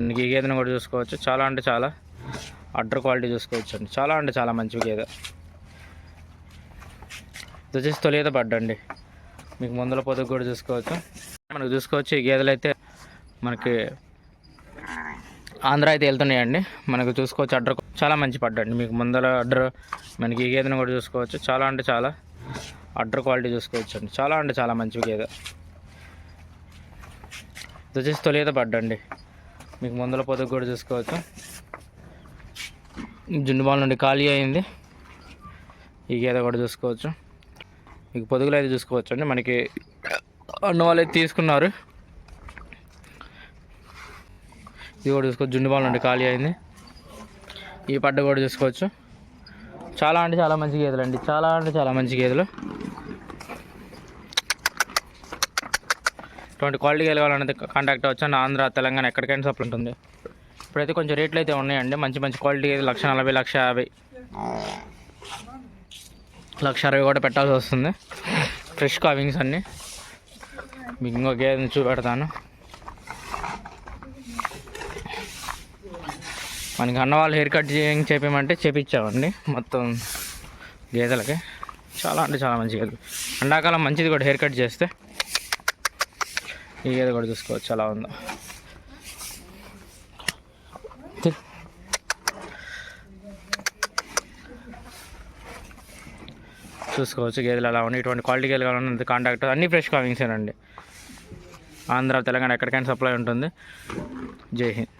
ఈ గేదెను కూడా చూసుకోవచ్చు. చాలా అంటే చాలా అడ్డర్ క్వాలిటీ చూసుకోవచ్చు అండి. చాలా అంటే చాలా మంచి గేదె. ఇది వచ్చేసి తొలిత పడ్డండి. మీకు ముందల పొదుగు కూడా చూసుకోవచ్చు. మనకు చూసుకోవచ్చు ఈ గేదెలు అయితే మనకి ఆంధ్ర అయితే వెళ్తున్నాయండి. మనకు చూసుకోవచ్చు అడ్డర్ చాలా మంచి పడ్డండి. మీకు ముందర అడ్డర్ మనకి ఈ గేదెను కూడా చూసుకోవచ్చు. చాలా అంటే చాలా అడ్డర్ క్వాలిటీ చూసుకోవచ్చు అండి. చాలా అంటే చాలా మంచి గేదె. ఇది వచ్చేసి తొలిత పడ్డండి. మీకు ముందల పొదుగు కూడా చూసుకోవచ్చు. జుండుబాల నుండి ఖాళీ అయింది. ఈ గేదె కూడా చూసుకోవచ్చు. మీకు పొదుగులు అయితే చూసుకోవచ్చు అండి. మనకి అన్న వాళ్ళు అయితే తీసుకున్నారు. ఇది కూడా చూసుకోవచ్చు. జుండుబాల నుండి ఖాళీ అయింది. ఈ పడ్డ కూడా చూసుకోవచ్చు. చాలా అంటే చాలా మంచి గేదెలు అండి. చాలా అంటే చాలా మంచి గేదెలు. ఇటువంటి క్వాలిటీ కావాలనేది కాంటాక్ట్ అవ్వచ్చు. ఆంధ్ర తెలంగాణ ఎక్కడికైనా సప్లై ఉంటుంది. ఇప్పుడైతే కొంచెం రేట్లు అయితే ఉన్నాయండి. మంచి మంచి క్వాలిటీ 1,40,000 1,50,000 1,60,000 కూడా పెట్టాల్సి వస్తుంది. ఫ్రెష్ కావింగ్స్ అన్నీ. మీకు ఇంకో గేదెని చూపెడతాను. మనకి అన్న వాళ్ళు హెయిర్ కట్ చేపించమంటే చేపించామండి మొత్తం గేదెలకి. చాలా అంటే చాలా మంచి గేదెలు. ఎండాకాలం మంచిది కూడా హెయిర్ కట్ చేస్తే. ఈ గేదె కూడా చూసుకోవచ్చు అలా ఉందో. చూసుకోవచ్చు గేదెలు అలా ఉన్నాయి. ఇటువంటి క్వాలిటీ గేదెలు కావాలన్నది కాంటాక్ట్. అన్నీ ఫ్రెష్ కావింగ్సేనండి. ఆంధ్ర తెలంగాణ ఎక్కడికైనా సప్లై ఉంటుంది. జై హింద్.